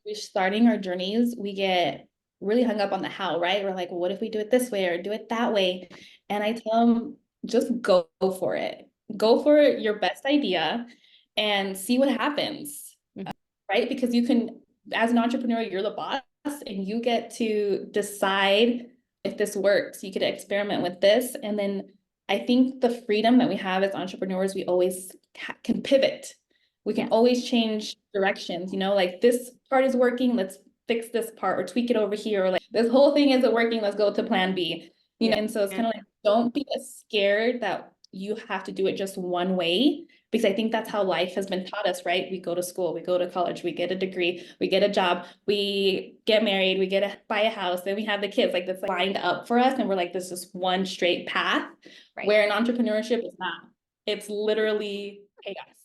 we're starting our journeys, we get really hung up on the how, right? We're like, well, what if we do it this way or do it that way? And I tell them, just go for it. Go for your best idea and see what happens, Mhm. right? Because you can, as an entrepreneur, you're the boss and you get to decide if this works. You could experiment with this. And then I think the freedom that we have as entrepreneurs, we always can pivot. We can Yeah. always change directions, like this part is working, let's fix this part or tweak it over here. Or like this whole thing isn't working, let's go to plan B. Yeah. And so it's kind of like, don't be scared that you have to do it just one way, because I think that's how life has been taught us, right? We go to school, we go to college, we get a degree, we get a job, we get married, we buy a house, then we have the kids. Like that's lined up for us, and we're like, this is one straight path. Right. Where in entrepreneurship is not. It's literally chaos.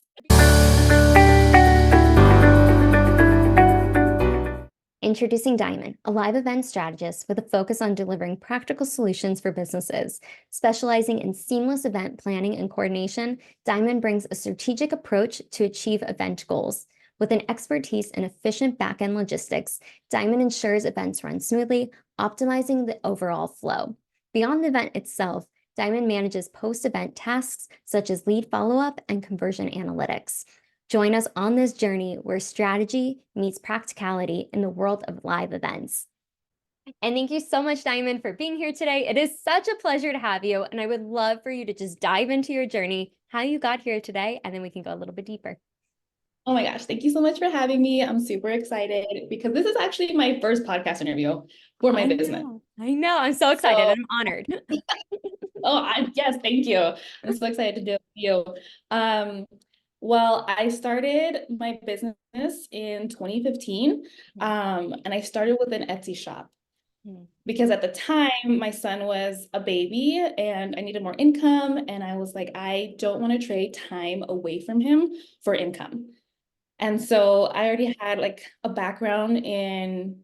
Introducing Diamond, a live event strategist with a focus on delivering practical solutions for businesses. Specializing in seamless event planning and coordination, Diamond brings a strategic approach to achieve event goals. With an expertise in efficient backend logistics, Diamond ensures events run smoothly, optimizing the overall flow. Beyond the event itself, Diamond manages post-event tasks such as lead follow-up and conversion analytics. Join us on this journey where strategy meets practicality in the world of live events. And thank you so much, Diamond, for being here today. It is such a pleasure to have you. And I would love for you to just dive into your journey, how you got here today, and then we can go a little bit deeper. Oh my gosh, thank you so much for having me. I'm super excited because this is actually my first podcast interview for my business. I know. I'm so excited. So, I'm honored. yes, thank you. I'm so excited to do it with you. Um, well, I started my business in 2015, and I started with an Etsy shop. Because at the time my son was a baby and I needed more income, and I was like, I don't want to trade time away from him for income. And so I already had like a background in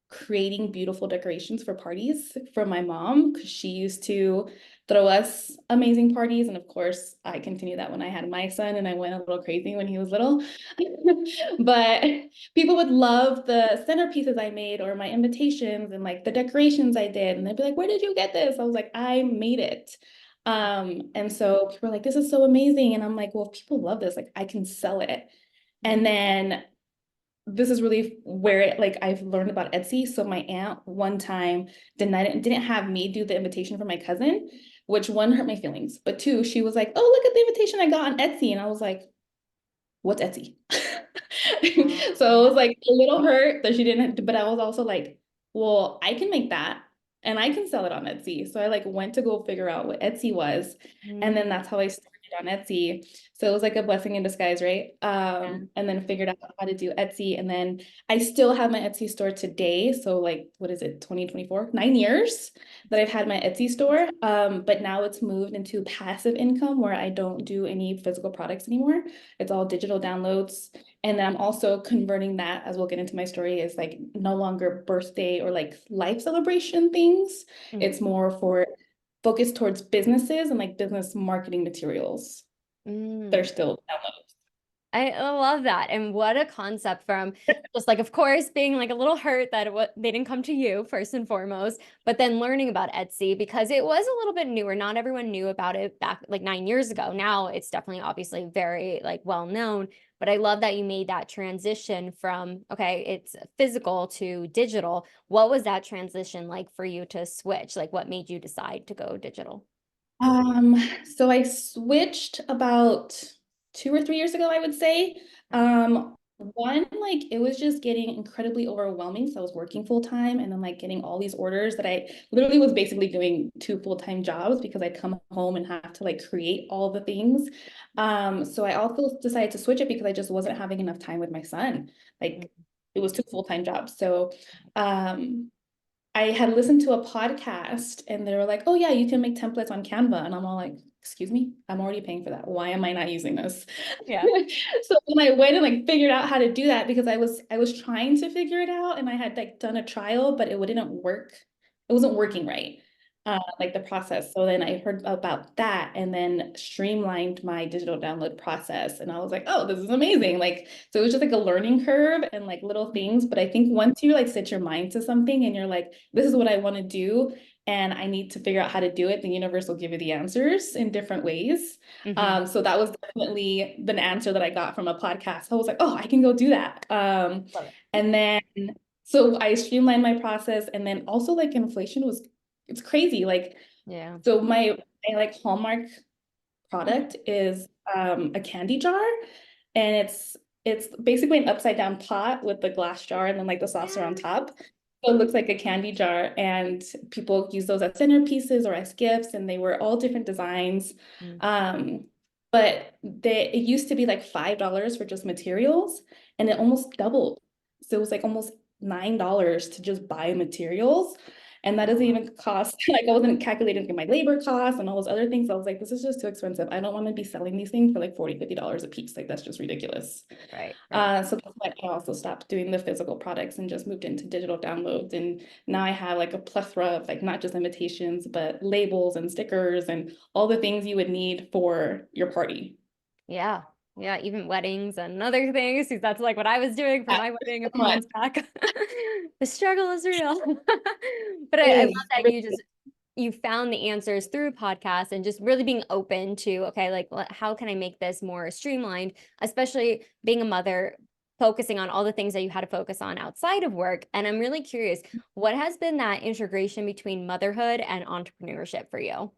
creating beautiful decorations for parties for my mom, because she used to throw us amazing parties. And of course, I continued that when I had my son, and I went a little crazy when he was little. But people would love the centerpieces I made or my invitations and like the decorations I did. And they'd be like, where did you get this? I was like, I made it. And so people were like, this is so amazing. And I'm like, well, if people love this, like I can sell it. And then this is really where I've learned about Etsy. So my aunt one time didn't have me do the invitation for my cousin, which one hurt my feelings, but two, she was like, "Oh, look at the invitation I got on Etsy," and I was like, "What's Etsy?" So it was like a little hurt that she didn't, but I was also like, "Well, I can make that." And I can sell it on Etsy. So I like went to go figure out what Etsy was. And then that's how I started on Etsy. So it was like a blessing in disguise, right? And then figured out how to do Etsy. And then I still have my Etsy store today. So like, what is it, 2024? 9 years that I've had my Etsy store. But now it's moved into passive income where I don't do any physical products anymore. It's all digital downloads. And then I'm also converting that, as we'll get into my story, is like no longer birthday or like life celebration things. It's more for focused towards businesses and like business marketing materials. They're still downloads. I love that. And what a concept from just like, of course, being like a little hurt that they didn't come to you first and foremost, but then learning about Etsy because it was a little bit newer. Not everyone knew about it back like 9 years ago. Now it's definitely obviously very like well known, but I love that you made that transition from, okay, it's physical to digital. What was that transition like for you to switch? Like what made you decide to go digital? Um, so I switched about 2 or 3 years ago, I would say. One, like it was just getting incredibly overwhelming. So I was working full time and then like getting all these orders that I literally was basically doing two full-time jobs because I'd come home and have to like create all the things. So I also decided to switch it because I just wasn't having enough time with my son. Like it was two full-time jobs. So I had listened to a podcast and they were like, oh yeah, you can make templates on Canva. And I'm all like, excuse me, I'm already paying for that. Why am I not using this? Yeah. So then I went and like figured out how to do that because I was trying to figure it out and I had like done a trial, but it didn't work. It wasn't working right. like the process. So then I heard about that and then streamlined my digital download process. And I was like, oh, this is amazing. Like, so it was just like a learning curve and like little things. But I think once you like set your mind to something and you're like, this is what I want to do, and I need to figure out how to do it, the universe will give you the answers in different ways. Hmm. So that was definitely the answer that I got from a podcast. I was like, oh, I can go do that. Love it. And then so I streamlined my process, and then also like inflation was it's crazy. Like, Yeah. so my like Hallmark product is a candy jar, and it's basically an upside down pot with the glass jar and then like the saucer on Yeah. top. So it looks like a candy jar, and people use those as centerpieces or as gifts, and they were all different designs. Mm. Um, but it used to be like $5 for just materials, and it almost doubled. So it was like almost $9 to just buy materials. And that doesn't even cost, like I wasn't calculating my labor costs and all those other things. I was like, this is just too expensive. I don't want to be selling these things for like $40, $50 a piece. Like that's just ridiculous. Right, right. So that's why I also stopped doing the physical products and just moved into digital downloads. And now I have like a plethora of like not just invitations, but labels and stickers and all the things you would need for your party. Yeah. Yeah, even weddings and other things, because that's like what I was doing for Yeah, my wedding a so few much. months back. The struggle is real. But I love It is. that you found the answers through podcasts and just really being open to, okay, like how can I make this more streamlined, especially being a mother, focusing on all the things that you had to focus on outside of work. And I'm really curious, what has been that integration between motherhood and entrepreneurship for you?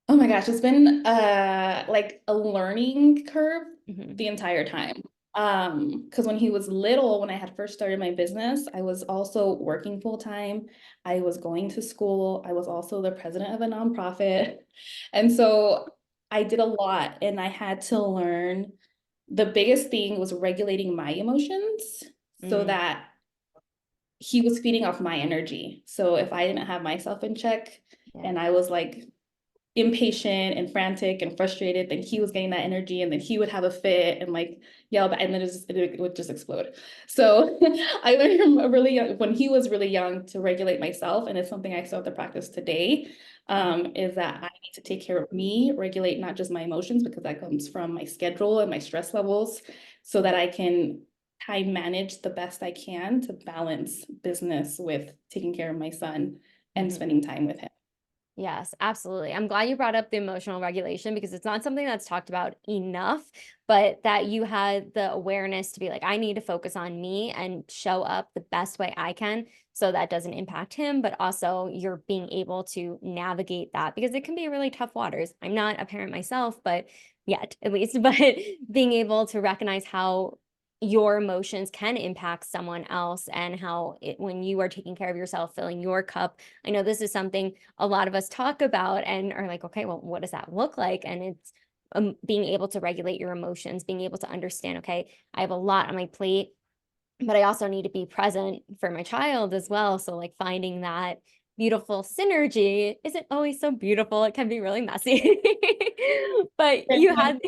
Oh my gosh, it's been like a learning curve Hmm. the entire time. Because when he was little, when I had first started my business, I was also working full time. I was going to school. I was also the president of a nonprofit. And so I did a lot, and I had to learn. The biggest thing was regulating my emotions so Mm, that he was feeding off my energy. So if I didn't have myself in check yeah. and I was like impatient and frantic and frustrated, then he was getting that energy, and then he would have a fit and like yell back, and then it would just explode. So I learned from a really young, when he was really young, to regulate myself, and it's something I still have to practice today. Is that I need to take care of me, regulate not just my emotions, because that comes from my schedule and my stress levels, so that I can time manage the best I can to balance business with taking care of my son and Mhm. spending time with him. Yes, absolutely. I'm glad you brought up the emotional regulation because it's not something that's talked about enough, but that you had the awareness to be like, I need to focus on me and show up the best way I can so that doesn't impact him, but also you're being able to navigate that because it can be really tough waters. I'm not a parent myself, but yet at least, but being able to recognize how your emotions can impact someone else and how when you are taking care of yourself, filling your cup. I know this is something a lot of us talk about and are like, okay, well, what does that look like? And it's being able to regulate your emotions, being able to understand, okay, I have a lot on my plate, but I also need to be present for my child as well. So, like, finding that beautiful synergy isn't always so beautiful. It can be really messy. But you had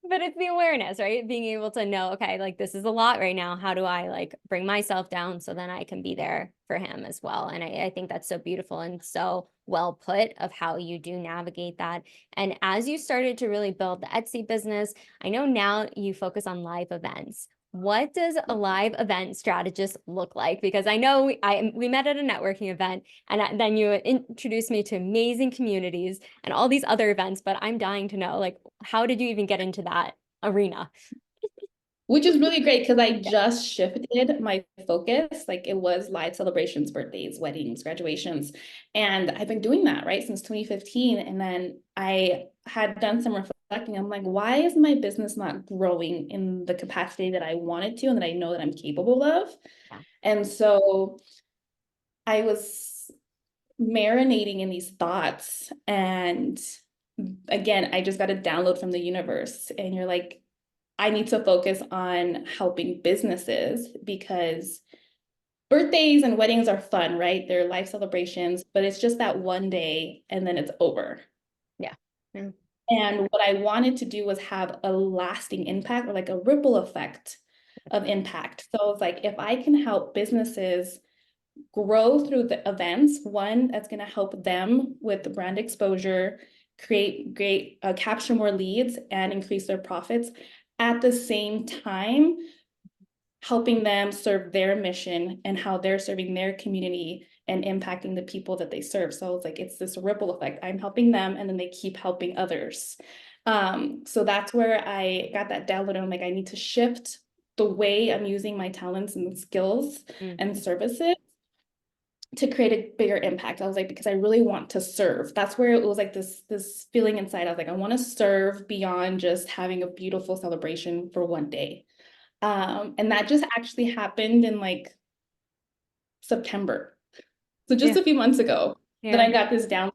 but it's the awareness, right? Being able to know, okay, like this is a lot right now. How do I like bring myself down so then I can be there for him as well? And I think that's so beautiful and so well put of how you do navigate that. And as you started to really build the Etsy business, I know now you focus on live events. What does a live event strategist look like? Because I know we met at a networking event, and then you introduced me to amazing communities and all these other events. But I'm dying to know, like, how did you even get into that arena? Which is really great because I Yeah. just shifted my focus. Like it was live celebrations, birthdays, weddings, graduations. And I've been doing that, right, since 2015. And then I had done some reflecting. I'm like, why is my business not growing in the capacity that I wanted to and that I know that I'm capable of? Yeah. And so I was marinating in these thoughts. And again, I just got a download from the universe. And you're like, I need to focus on helping businesses because birthdays and weddings are fun, right? They're life celebrations, but it's just that one day and then it's over. Yeah. Mm. And what I wanted to do was have a lasting impact or like a ripple effect of impact. So it's like if I can help businesses grow through the events. One, that's going to help them with brand exposure, capture more leads and increase their profits. At the same time, helping them serve their mission and how they're serving their community and impacting the people that they serve. So it's like, it's this ripple effect. I'm helping them and then they keep helping others. So that's where I got that download. I'm like, I need to shift the way I'm using my talents and skills and services to create a bigger impact. I was like, because I really want to serve. That's where it was like this feeling inside. I was like, I want to serve beyond just having a beautiful celebration for one day. And that just actually happened in like September. So just a few months ago, then I got this download.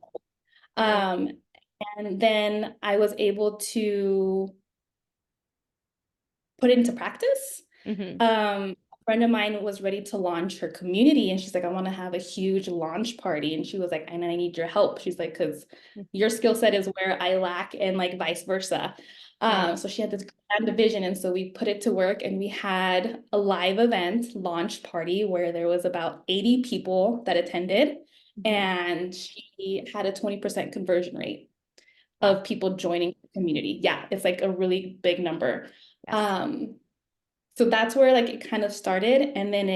And then I was able to put it into practice. A friend of mine was ready to launch her community and she's like, I want to have a huge launch party. And she was like, and I need your help. She's like, because your skill set is where I lack and like vice versa. So she had this grand vision. And so we put it to work and we had a live event launch party where there was about 80 people that attended and she had a 20% conversion rate of people joining the community. Yeah, it's like a really big number. So that's where like it kind of started. And then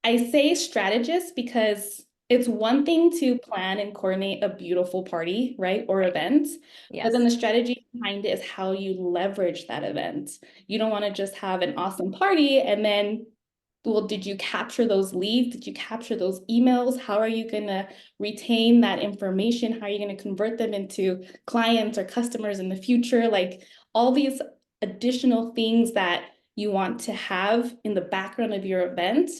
I say strategist because it's one thing to plan and coordinate a beautiful party, right? Or event. But then the strategy behind it is how you leverage that event. You don't want to just have an awesome party and then, well, did you capture those leads? Did you capture those emails? How are you going to retain that information? How are you going to convert them into clients or customers in the future? Like all these additional things that you want to have in the background of your event.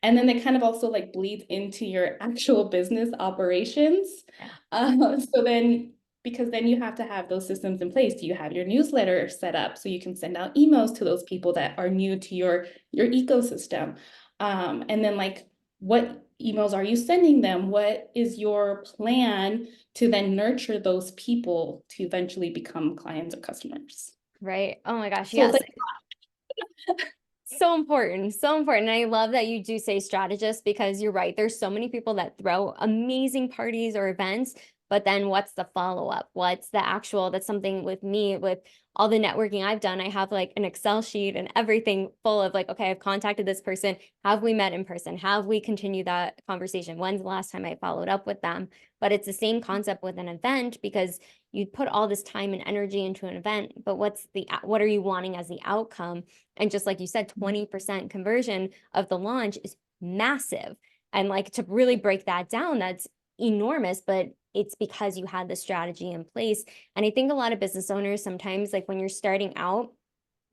And then they kind of also like bleed into your actual business operations. So then, because then you have to have those systems in place. Do you have your newsletter set up so you can send out emails to those people that are new to your ecosystem? And then like, what emails are you sending them? What is your plan to then nurture those people to eventually become clients or customers? Right. Oh my gosh. So it's Yes. like, So important. So important. And I love that you do say strategist because you're right. There's so many people that throw amazing parties or events, but then what's the follow-up? What's the actual, that's something with me, with all the networking I've done, I have like an Excel sheet and everything full of like, okay, I've contacted this person. Have we met in person? Have we continued that conversation? When's the last time I followed up with them? But it's the same concept with an event because you put all this time and energy into an event, but what are you wanting as the outcome? And just like you said, 20% conversion of the launch is massive. And like to really break that down, that's enormous, but it's because you had the strategy in place. And I think a lot of business owners sometimes, like when you're starting out,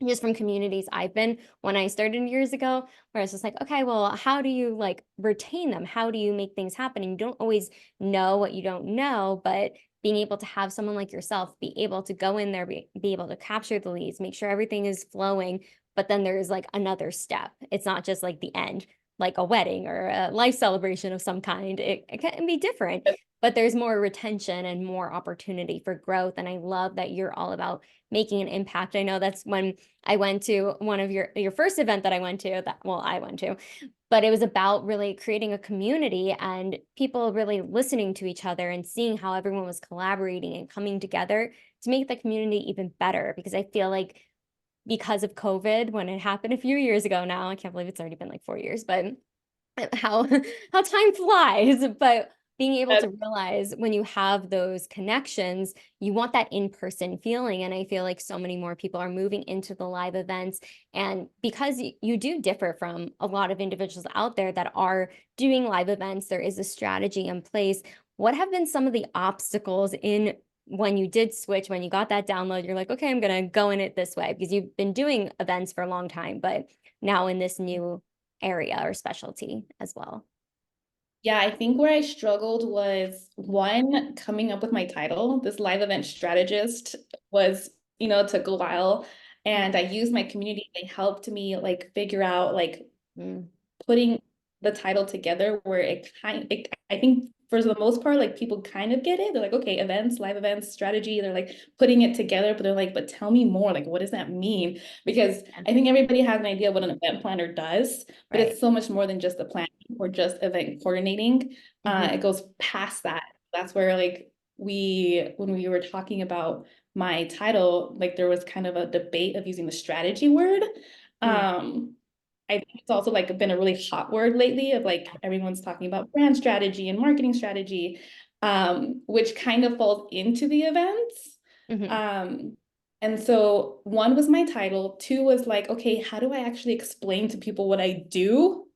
just from communities I've been when I started years ago, where it's just like, okay, well, how do you like retain them? How do you make things happen? And you don't always know what you don't know, but being able to have someone like yourself be able to go in there, be able to capture the leads, make sure everything is flowing, but then there's like another step. It's not just like the end, like a wedding or a life celebration of some kind. It can be different, but there's more retention and more opportunity for growth. And I love that you're all about making an impact. I know that's when I went to one of your first event that I went to, I went to, but it was about really creating a community and people really listening to each other and seeing how everyone was collaborating and coming together to make the community even better. Because I feel like because of COVID, when it happened a few years ago now, I can't believe it's already been like 4 years, but how how time flies. But being able to realize when you have those connections, you want that in-person feeling. And I feel like so many more people are moving into the live events. And because you do differ from a lot of individuals out there that are doing live events, there is a strategy in place. What have been some of the obstacles in when you did switch, when you got that download, you're like, okay, I'm going to go in it this way, because you've been doing events for a long time, but now in this new area or specialty as well? yeah, I think where I struggled was one, coming up with my title. This live event strategist was, took a while. And I used my community. They helped me like figure out like putting the title together where I think for the most part, like people kind of get it. They're like, okay, events, live events, strategy. They're like putting it together, but they're like, but tell me more. Like, what does that mean? Because I think everybody has an idea what an event planner does, but Right. it's so much more than just a plan. or just event coordinating. It goes past that. That's where like when we were talking about my title, like there was kind of a debate of using the strategy word. Mm. I think it's also like been a really hot word lately of like everyone's talking about brand strategy and marketing strategy, which kind of falls into the events. Mhm. Um, and so one was my title, two was like, okay, how do I actually explain to people what I do?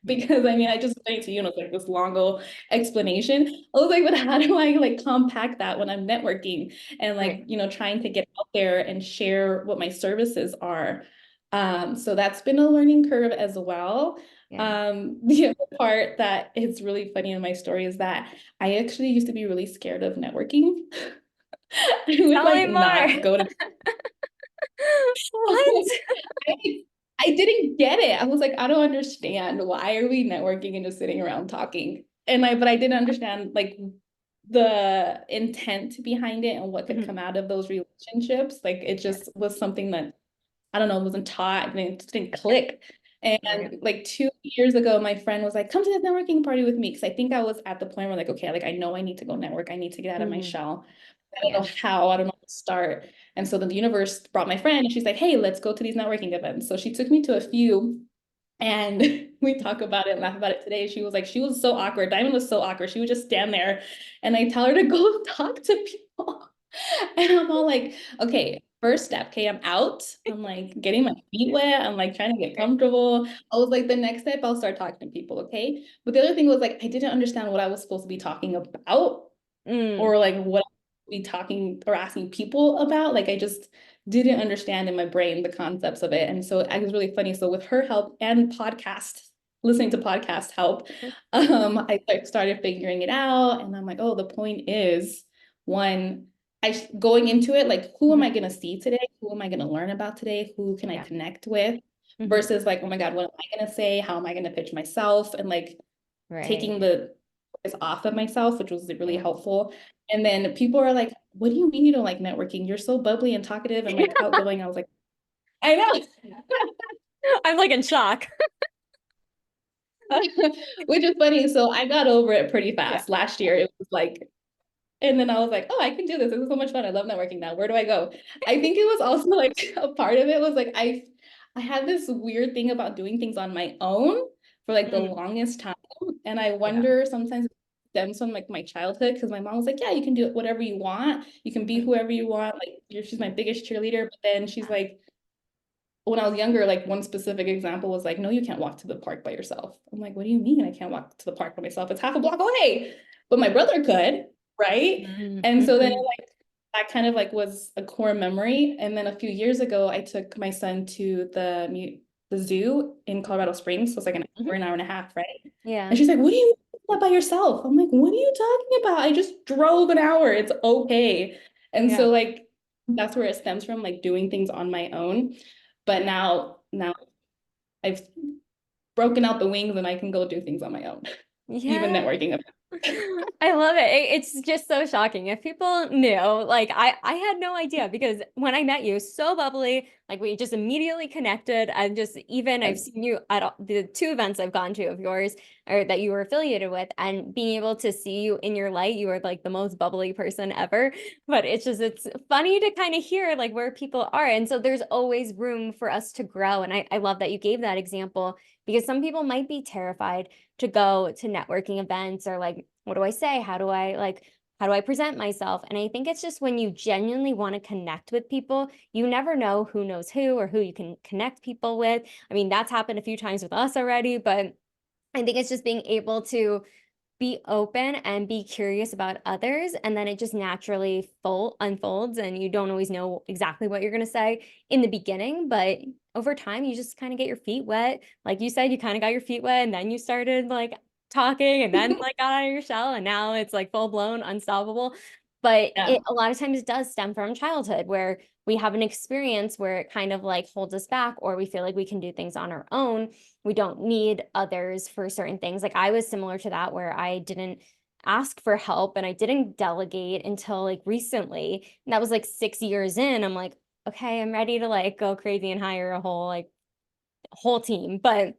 Because I mean, I just explained to you, and it's like this long old explanation. I was like, but how do I like compact that when I'm networking and Right. like, trying to get out there and share what my services are? So that's been a learning curve as well. Yeah. The other part that is really funny in my story is that I actually used to be really scared of networking. I would Tell like me more. not go to What? I, I didn't get it. I was like, I don't understand. Why are we networking and just sitting around talking? But I didn't understand like the intent behind it and what could Mhm. come out of those relationships. Like it Yeah. just was something that I don't know, wasn't taught and it just didn't click. Right. And like 2 years ago, my friend was like, come to this networking party with me. Cause I think I was at the point where like, okay, like I know I need to go network. I need to get out of my Mhm. shell. I don't Yeah. know how, I don't know how to start. And so then the universe brought my friend and she's like, hey, let's go to these networking events. So she took me to a few and we talk about it and laugh about it today. She was like, she was so awkward. Diamond was so awkward. She would just stand there and I tell her to go talk to people. And I'm all like, okay, first step, okay, I'm out. I'm like getting my feet wet. I'm like trying to get Right. comfortable. I was like, the next step, I'll start talking to people, okay? But the other thing was like, I didn't understand what I was supposed to be talking about Mm. or like what be talking or asking people about. Like I just didn't understand in my brain the concepts of it. And so it was really funny. So with her help and listening to podcast help, I started figuring it out. And I'm like, oh, the point is one, going into it, like who am Mhm. I gonna see today? Who am I gonna learn about today? Who can I Yeah. connect with? Mhm. Versus like, oh my God, what am I gonna say? How am I gonna pitch myself? And like taking Right. the focus off of myself, which was really Yeah. helpful. And then people are like, what do you mean you don't like networking? You're so bubbly and talkative and like outgoing. I was like, I know. I'm like in shock. Which is funny. So I got over it pretty Yeah. fast. Last year, it was like, and then I was like, oh, I can do this. This is so much fun. I love networking now. Where do I go? I think it was also like a part of it was like I had this weird thing about doing things on my own for like the Mm. longest time. And I Yeah. wonder sometimes it stems from like my childhood because my mom was like, yeah, you can do whatever you want. You can be Mm. whoever you want. Like she's my biggest cheerleader. But then she's like, when I was younger, like one specific example was like, no, you can't walk to the park by yourself. I'm like, what do you mean I can't walk to the park by myself? It's half a block away. But my brother could, right? Mm. And so then Mhm. like that kind of like was a core memory. And then a few years ago, I took my son to the zoo in Colorado Springs. So it's like Mhm. an hour and a half, right? Yeah. And she's like, what do you do that by yourself? I'm like, what are you talking about? I just drove an hour. It's okay. And Yeah. so like that's where it stems from, like doing things on my own. But now I've broken out the wings and I can go do things on my own, even Yeah. networking. I love it. It's just so shocking. If people knew, like I had no idea because when I met you, so bubbly, like we just immediately connected. And just even I've seen you at the two events I've gone to of yours or that you were affiliated with, and being able to see you in your light, you are like the most bubbly person ever. But it's funny to kind of hear like where people are. And so there's always room for us to grow. And I love that you gave that example because some people might be terrified to go to networking events or like, what do I say? How do I present myself? And I think it's just when you genuinely want to connect with people, you never know who knows who or who you can connect people with. I mean, that's happened a few times with us already, but I think it's just being able to be open and be curious about others. And then it just naturally unfolds, and you don't always know exactly what you're going to say in the beginning. But over time, you just kind of get your feet wet. Like you said, you kind of got your feet wet and then you started like talking and then like got out of your shell. And now it's like full blown unstoppable. But Yeah. it a lot of times does stem from childhood where we have an experience where it kind of like holds us back, or we feel like we can do things on our own. We don't need others for certain things. Like I was similar to that where I didn't ask for help and I didn't delegate until like recently. And that was like 6 years in. I'm like, okay, I'm ready to like go crazy and hire a whole team. But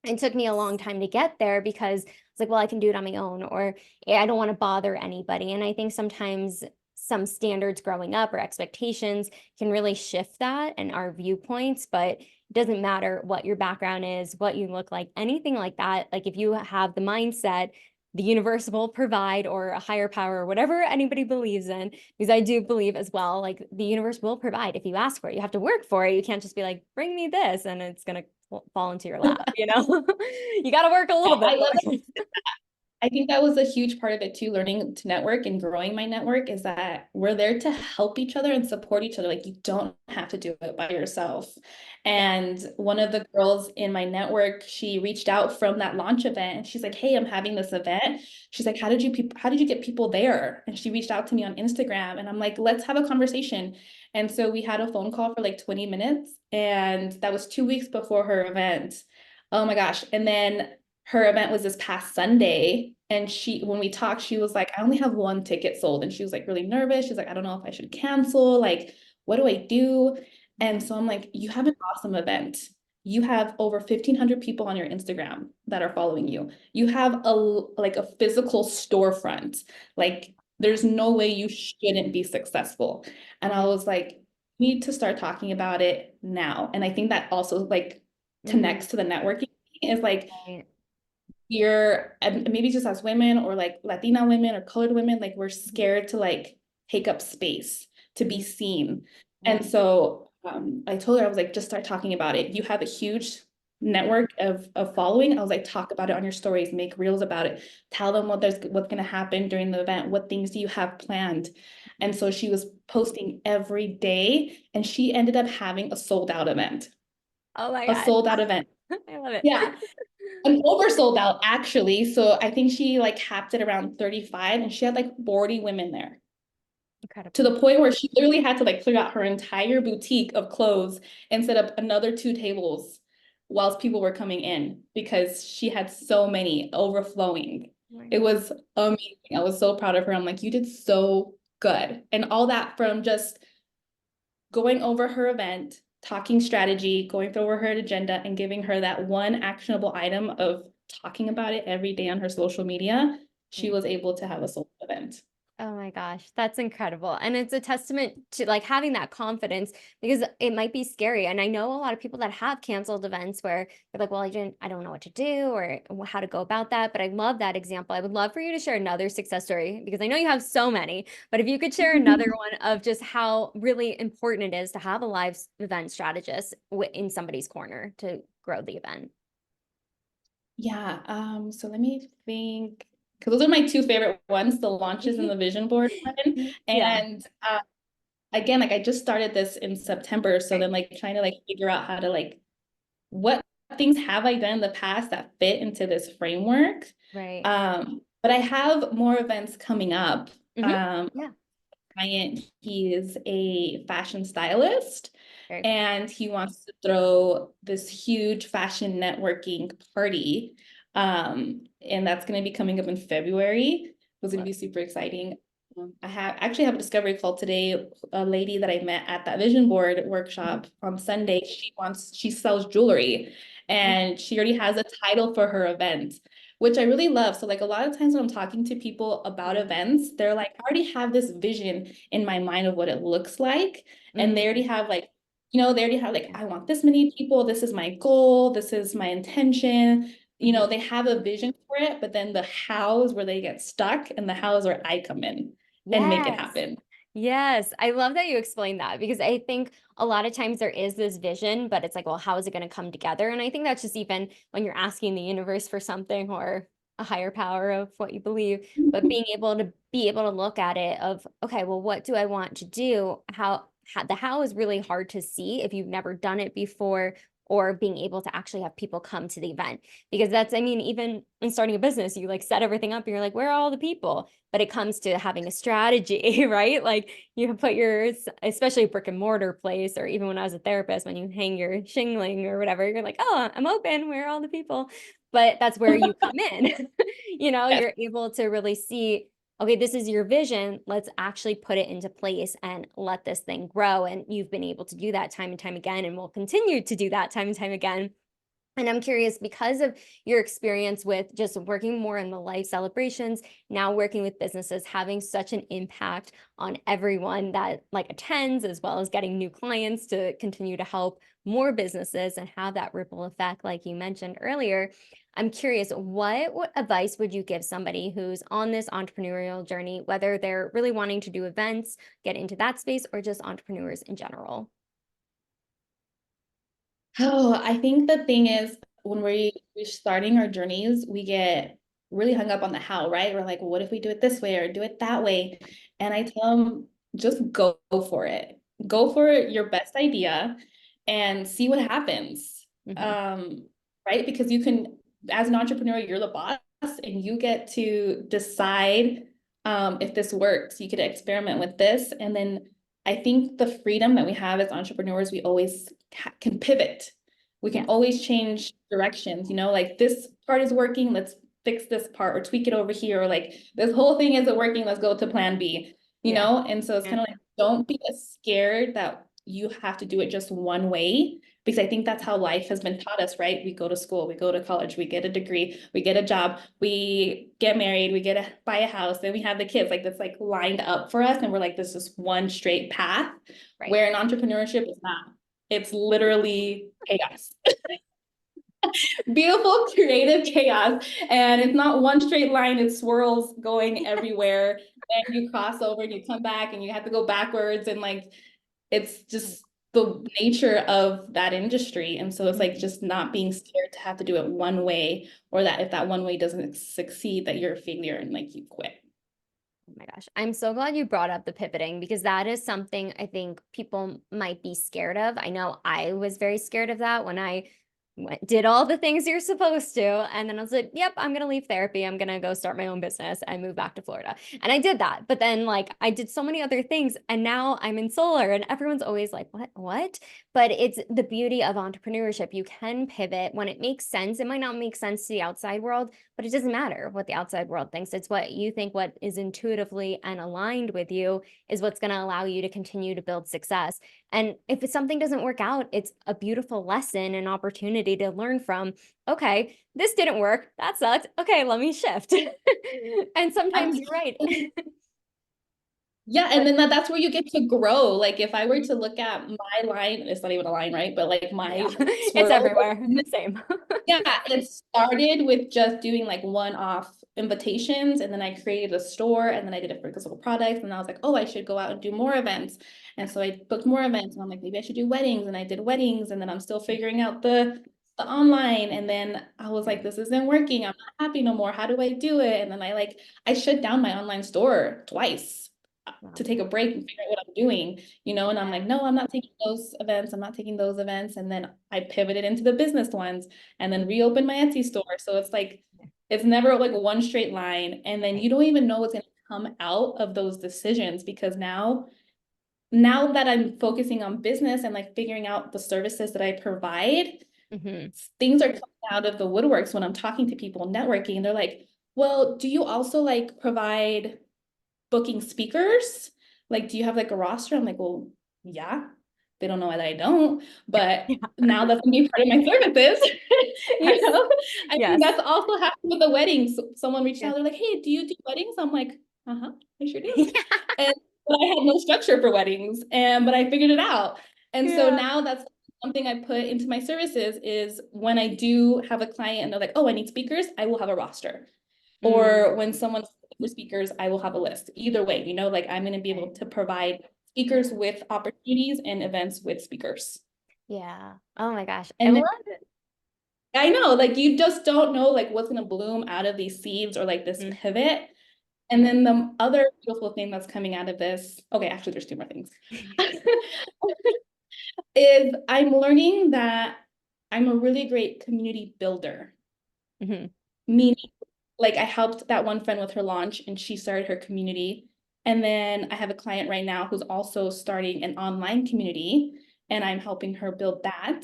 It took me a long time to get there because it's like, well, I can do it on my own, or I don't want to bother anybody. And I think sometimes some standards growing up or expectations can really shift that and our viewpoints, but it doesn't matter what your background is, what you look like, anything like that. Like if you have the mindset, the universe will provide, or a higher power, or whatever anybody believes in, because I do believe as well, like the universe will provide if you ask for it. You have to work for it. You can't just be like, bring me this, and it's going to fall into your lap, you know? You got to work a little bit I love more. I think that was a huge part of it too, learning to network and growing my network is that we're there to help each other and support each other. Like you don't have to do it by yourself. And one of the girls in my network, she reached out from that launch event and she's like, "Hey, I'm having this event." She's like, how did you get people there?" And she reached out to me on Instagram and I'm like, "Let's have a conversation." And so we had a phone call for like 20 minutes and that was 2 weeks before her event. Oh my gosh. And then her event was this past Sunday. And when we talked, she was like, "I only have one ticket sold." And she was like really nervous. She's like, "I don't know if I should cancel. Like, what do I do?" And so I'm like, "You have an awesome event. You have over 1,500 people on your Instagram that are following you. You have like a physical storefront. Like, there's no way you shouldn't be successful." And I was like, "We need to start talking about it now." And I think that also like Mhm. connects to the networking is like Right. and maybe just as women or like Latina women or colored women, like we're scared to like take up space, to be seen. Yeah. And so I told her, I was like, just start talking about it. You have a huge network of following. I was like, talk about it on your stories, make reels about it, tell them what's going to happen during the event, what things do you have planned. And so she was posting every day and she ended up having a sold out event, Oh my a God. sold out event. I love it. Yeah. An oversold out actually. So I think she like capped it around 35 and she had like 40 women there to Incredible. the point where she literally had to like clear out her entire boutique of clothes and set up another 2 tables whilst people were coming in because she had so many overflowing. Oh my It God. was amazing. I was so proud of her. I'm like, you did so good. And all that from just going over her event, talking strategy, going over her agenda, and giving her that one actionable item of talking about it every day on her social media, she Yeah. was able to have a sold event. Oh my gosh, that's incredible. And it's a testament to like having that confidence, because it might be scary. And I know a lot of people that have canceled events where they're like, well, I don't know what to do or how to go about that. But I love that example. I would love for you to share another success story because I know you have so many, but if you could share another one of just how really important it is to have a live event strategist in somebody's corner to grow the event. Yeah, so let me think, because those are my two favorite ones, the launches and the vision board one. Yeah. And again, like I just started this in September, so Right. then like trying to like figure out how to like what things have I done in the past that fit into this framework. Right. But I have more events coming up. Hmm. Yeah. Client, he is a fashion stylist Very cool. and he wants to throw this huge fashion networking party. And that's going to be coming up in February. It's going to be super exciting. I actually have a discovery call today. A lady that I met at that vision board workshop on Sunday, she sells jewelry and she already has a title for her event, which I really love. So like a lot of times when I'm talking to people about events, they're like, I already have this vision in my mind of what it looks like. And they already Mm. have like, they already have like, I want this many people, this is my goal, this is my intention. Mhm. They have a vision for it, but then the how is where they get stuck, and the how is where I come in and make it Yes. happen. Yes. I love that you explained that because I think a lot of times there is this vision, but it's like, well, how is it going to come together? And I think that's just even when you're asking the universe for something or a higher power of what you believe, but being able to look at it of, okay, well, what do I want to do? The how is really hard to see if you've never done it before, or being able to actually have people come to the event. Because that's, I mean, even in starting a business, you like set everything up and you're like, where are all the people? But it comes to having a strategy, right? Like you put especially a brick and mortar place, or even when I was a therapist, when you hang your shingling or whatever, you're like, oh, I'm open. Where are all the people? But that's where you come in. Yes. You're able to really see, okay, this is your vision. Let's actually put it into place and let this thing grow. And you've been able to do that time and time again, and will continue to do that time and time again. And I'm curious, because of your experience with just working more in the life celebrations, now working with businesses, having such an impact on everyone that like attends, as well as getting new clients to continue to help more businesses and have that ripple effect, like you mentioned earlier. I'm curious, what advice would you give somebody who's on this entrepreneurial journey, whether they're really wanting to do events, get into that space, or just entrepreneurs in general? Oh, I think the thing is when we're starting our journeys, we get really hung up on the how, right? We're like, well, what if we do it this way or do it that way? And I tell them, just go for it. Go for your best idea and see what happens. Mhm. Um, right? Because you can, as an entrepreneur, you're the boss and you get to decide if this works. You could experiment with this. And then I think the freedom that we have as entrepreneurs, we always can pivot. We can Yeah. always change directions, like this part is working, let's fix this part or tweak it over here, or like this whole thing isn't working, let's go to plan B, Yeah. And so it's kind of like, don't be as scared that you have to do it just one way, because I think that's how life has been taught us, right? We go to school, we go to college, we get a degree, we get a job, we get married, we buy a house, then we have the kids, like that's like lined up for us. And we're like, this is one straight path, Right. where in entrepreneurship is not. It's literally chaos. Beautiful, creative chaos. And it's not one straight line, it swirls going everywhere. And you cross over and you come back and you have to go backwards. And like, it's just the nature of that industry. And so it's like just not being scared to have to do it one way, or that if that one way doesn't succeed, that you're a failure and like you quit. Oh my gosh. I'm so glad you brought up the pivoting, because that is something I think people might be scared of. I know I was very scared of that when I did all the things you're supposed to. And then I was like, yep, I'm going to leave therapy. I'm going to go start my own business and move back to Florida. And I did that. But then like I did so many other things, and now I'm in solar and everyone's always like, what? But it's the beauty of entrepreneurship. You can pivot when it makes sense. It might not make sense to the outside world, but it doesn't matter what the outside world thinks. It's what you think, what is intuitively and aligned with you is what's going to allow you to continue to build success. And if something doesn't work out, it's a beautiful lesson and opportunity to learn from. Okay, this didn't work. That sucked. Okay, let me shift. And sometimes you're right. Yeah, and But then that's where you get to grow. Like if I were mhm, to look at my line, it's not even a line, right? But like yeah, my it's swirl. everywhere. Same. Yeah, it started with just doing like one-off invitations, and then I created a store, and then I did it for physical products, and I was like, oh, I should go out and do more events. And so I booked more events, and I'm like, maybe I should do weddings, and I did weddings, and then I'm still figuring out the online, and then I was like, this isn't working. I'm not happy no more. How do I do it? And then I shut down my online store twice to Wow. take a break and figure out what I'm doing, and I'm Yeah. like, no, I'm not taking those events. I'm not taking those events. And then I pivoted into the business ones and then reopened my Etsy store. So it's like, it's never like one straight line. And then Right. you don't even know what's going to come out of those decisions, because now that I'm focusing on business and like figuring out the services that I provide, Mhm. things are coming out of the woodworks when I'm talking to people, networking. They're like, well, do you also like provide booking speakers? Like, do you have like a roster? I'm like, well, yeah. They don't know that I don't, but Yeah. now that's gonna be part of my services. you Yes. know, I think Yes. that's also happened with the weddings. Someone reached Yeah. out, they're like, hey, do you do weddings? I'm like, uh-huh, I sure do. Yeah. And but I had no structure for weddings, but I figured it out. And so Yeah. now that's something I put into my services is when I do have a client and they're like, oh, I need speakers, I will have a roster. Mm. Or when someone's for speakers, I will have a list. Either way, like I'm going to be able to provide speakers with opportunities and events with speakers. Yeah. Oh my gosh. I And love then it. I know, like you just don't know like what's going to bloom out of these seeds or like this Mm. pivot. And then the other beautiful thing that's coming out of this, okay, actually there's two more things, is I'm learning that I'm a really great community builder. Mhm. Meaning, like I helped that one friend with her launch and she started her community. And then I have a client right now who's also starting an online community and I'm helping her build that.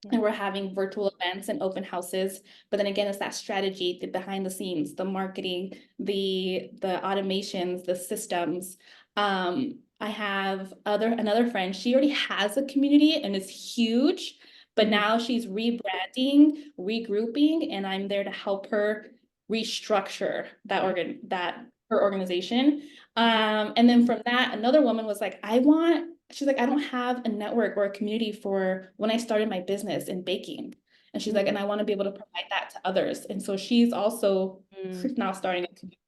Yeah. And we're having virtual events and open houses. But then again, it's that strategy, the behind the scenes, the marketing, the automations, the systems. I have another friend, she already has a community and it's huge, but now she's rebranding, regrouping, and I'm there to help her restructure that her organization. And then from that, another woman was like, she's like, I don't have a network or a community for when I started my business in baking. And she's like, and I want to be able to provide that to others. And so she's also now starting a community.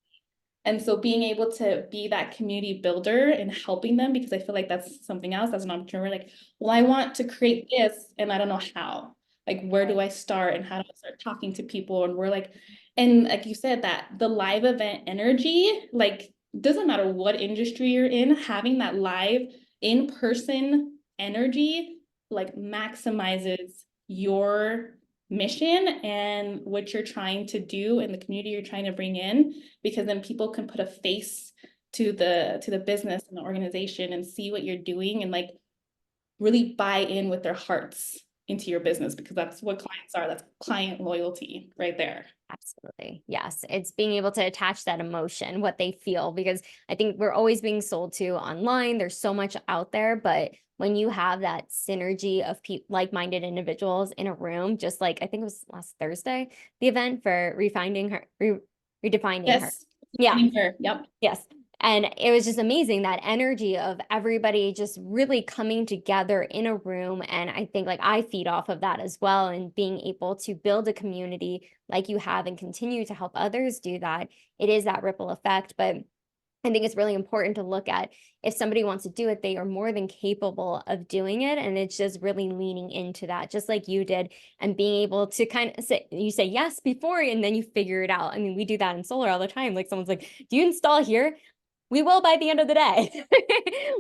And so being able to be that community builder and helping them, because I feel like that's something else as an entrepreneur, like, well, I want to create this and I don't know how. Like, where do I start and how do I start talking to people? And we're like, and like you said, that the live event energy, like, doesn't matter what industry you're in, having that live in-person energy, like, maximizes your mission and what you're trying to do and the community you're trying to bring in, because then people can put a face to the business and the organization and see what you're doing and like really buy in with their hearts into your business, because that's what clients are. That's client loyalty right there. Absolutely. Yes. It's being able to attach that emotion, what they feel, because I think we're always being sold to online. There's so much out there, but when you have that synergy of like-minded individuals in a room, just like I think it was last Thursday, the event for redefining her. Yes. Yeah. Her. Yep. Yes. And it was just amazing, that energy of everybody just really coming together in a room. And I think like I feed off of that as well, and being able to build a community like you have and continue to help others do that. It is that ripple effect. But I think it's really important to look at, if somebody wants to do it, they are more than capable of doing it. And it's just really leaning into that, just like you did, and being able to kind of you say yes before, and then you figure it out. I mean, we do that in solar all the time. Like someone's like, do you install here? We will by the end of the day.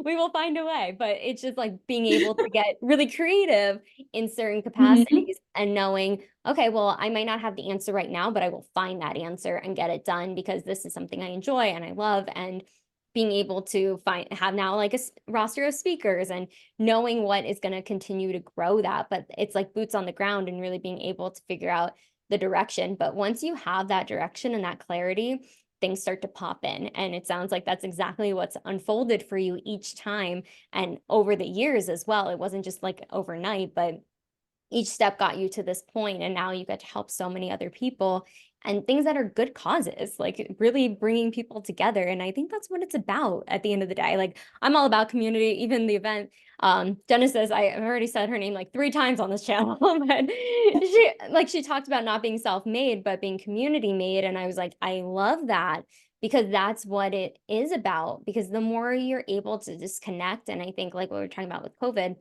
We will find a way. But it's just like being able to get really creative in certain capacities and knowing, okay, well, I might not have the answer right now, but I will find that answer and get it done, because this is something I enjoy and I love. And being able to have now like a roster of speakers and knowing what is going to continue to grow that. But it's like boots on the ground and really being able to figure out the direction. But once you have that direction and that clarity, things start to pop in. And it sounds like that's exactly what's unfolded for you each time and over the years as well. It wasn't just like overnight, but each step got you to this point, and now you get to help so many other people and things that are good causes, like really bringing people together. And I think that's what it's about at the end of the day. Like I'm all about community. Even the event, Genesis, I've already said her name like 3 times on this channel, but she talked about not being self-made but being community made, and I was like, I love that, because that's what it is about. Because the more you're able to disconnect, and I think like what we were talking about with COVID,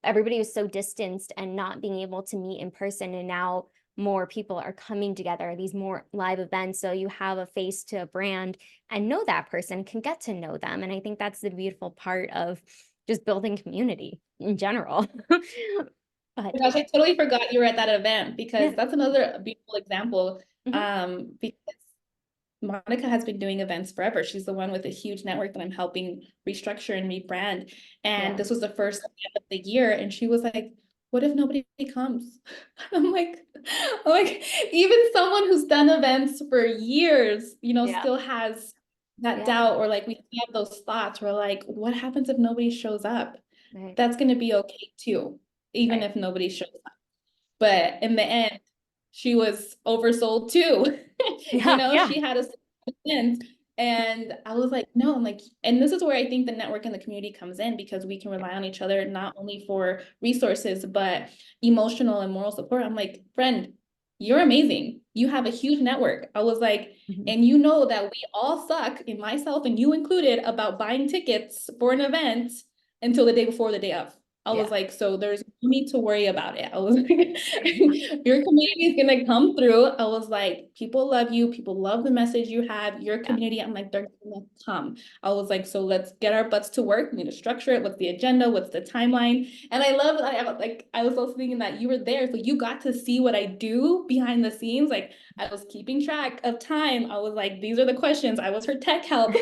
everybody was so distanced and not being able to meet in person, and now more people are coming together, these more live events, so you have a face to a brand and know that person, can get to know them. And I think that's the beautiful part of just building community in general. But Gosh, I totally forgot you were at that event, because yeah. that's another beautiful example. Mhm. Because Monica has been doing events forever. She's the one with a huge network that I'm helping restructure and rebrand. And Yeah. this was the first event of the year. And she was like, what if nobody comes? I'm like, even someone who's done events for years, Yeah. still has that Yeah. doubt, or like we have those thoughts. We're like, what happens if nobody shows up? Right. That's going to be okay too, even Right. if nobody shows up. But in the end, she was oversold too. Yeah. Yeah. She had a event, and I was like, no, I'm like, and this is where I think the network and the community comes in, because we can rely on each other, not only for resources, but emotional and moral support. I'm like, friend, you're amazing. You have a huge network. I was like, Mhm. and you know that we all suck, in myself and you included, about buying tickets for an event until the day before, the day of. I was Yeah. like, so there's no need to worry about it. I was like, your community is gonna come through. I was like, people love you. People love the message you have. Your Yeah. community, I'm like, they're gonna come. I was like, so let's get our butts to work. We need to structure it. What's the agenda? What's the timeline? And I love, I was also thinking that you were there, so you got to see what I do behind the scenes. Like, I was keeping track of time. I was like, these are the questions. I was her tech help.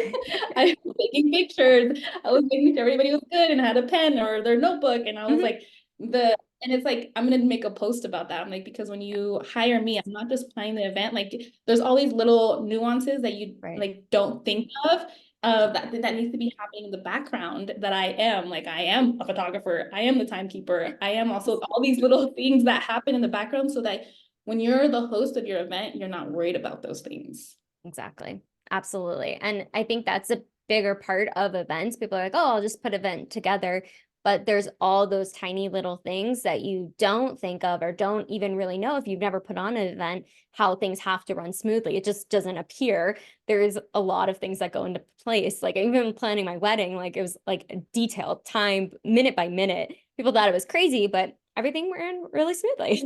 I was taking pictures. I was making sure everybody was good and had a pen or their notebook. And I was Mhm. like, and it's like, I'm gonna make a post about that. I'm like, because when you hire me, I'm not just planning the event. Like, there's all these little nuances that you Right. like don't think of. that needs to be happening in the background, that I am a photographer, I am the timekeeper, I am also all these little things that happen in the background, so that when you're the host of your event, you're not worried about those things. Exactly. Absolutely. And I think that's a bigger part of events. People are like, oh, I'll just put an event together. But there's all those tiny little things that you don't think of or don't even really know if you've never put on an event, how things have to run smoothly. It just doesn't appear. There's a lot of things that go into place. Like even planning my wedding, like it was like a detailed time, minute by minute. People thought it was crazy, but everything ran really smoothly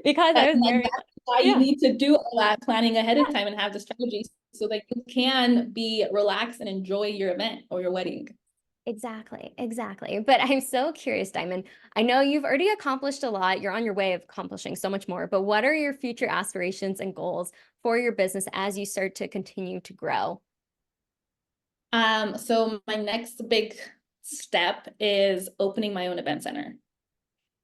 because I was And very, that's why you yeah. need to do all that planning ahead of time and have the strategy so that you can be relaxed and enjoy your event or your wedding. Exactly, exactly. But I'm so curious, Diamond. I know you've already accomplished a lot. You're on your way of accomplishing so much more, but what are your future aspirations and goals for your business as you start to continue to grow? So my next big step is opening my own event center.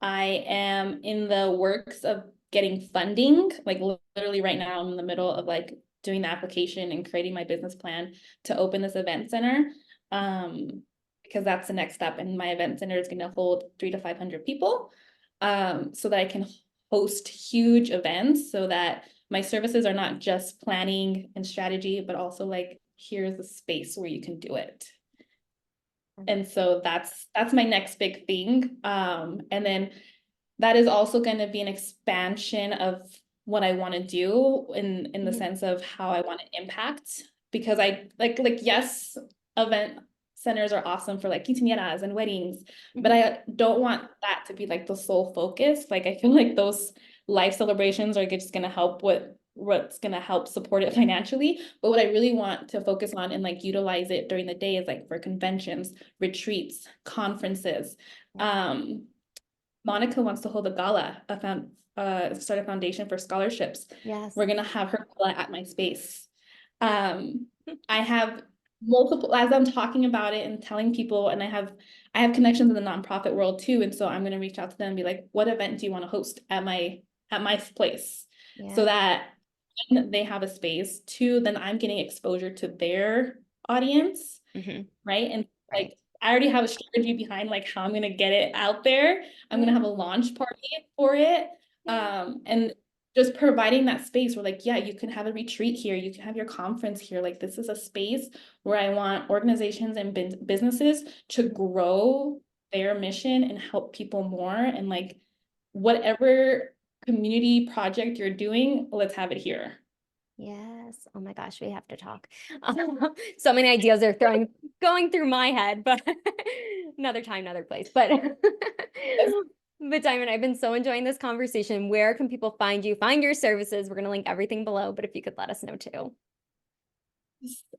I am in the works of getting funding. Like literally right now, I'm in the middle of like doing the application and creating my business plan to open this event center. Because that's the next step. And my event center is going to hold 300 to 500 people. So that I can host huge events, so that my services are not just planning and strategy, but also like, here's the space where you can do it. And so that's my next big thing. And then that is also going to be an expansion of what I want to do in the sense of how I want to impact, because I like yes, event centers are awesome for like quinceañeras and weddings, but I don't want that to be like the sole focus. Like I feel like those life celebrations are just going to help with what's going to help support it financially, but what I really want to focus on and like utilize it during the day is like for conventions, retreats, conferences. Monica wants to hold a gala, start a foundation for scholarships. Yes. We're gonna have her gala at my space. I have multiple, as I'm talking about it and telling people, and I have connections in the nonprofit world too, and so I'm gonna reach out to them and be like, what event do you want to host at my place? Yeah. So that one, they have a space. Two, then I'm getting exposure to their audience, right? And like I already have a strategy behind like how I'm gonna get it out there. I'm gonna have a launch party for it. And just providing that space where like, yeah, you can have a retreat here, you can have your conference here. Like this is a space where I want organizations and businesses to grow their mission and help people more. And like whatever community project you're doing, let's have it here. Yes. Oh my gosh, we have to talk. So many ideas are going through my head, but another time, another place. But but Diamond, I've been so enjoying this conversation. Where can people find you, find your services? We're gonna link everything below, but if you could let us know too.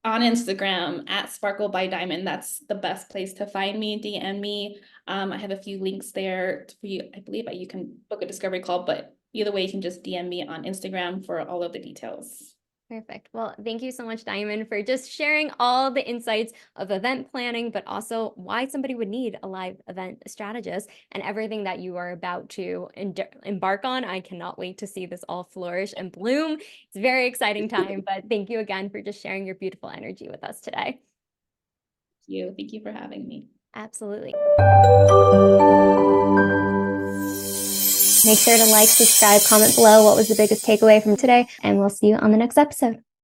On Instagram at Sparkle by Diamond. That's the best place to find me. DM me. I have a few links there for you. I believe you can book a discovery call, but either way, you can just DM me on Instagram for all of the details. Perfect. Well, thank you so much, Diamond, for just sharing all the insights of event planning, but also why somebody would need a live event strategist and everything that you are about to embark on. I cannot wait to see this all flourish and bloom. It's a very exciting time, but thank you again for just sharing your beautiful energy with us today. Thank you for having me. Absolutely. Make sure to like, subscribe, comment below what was the biggest takeaway from today, and we'll see you on the next episode.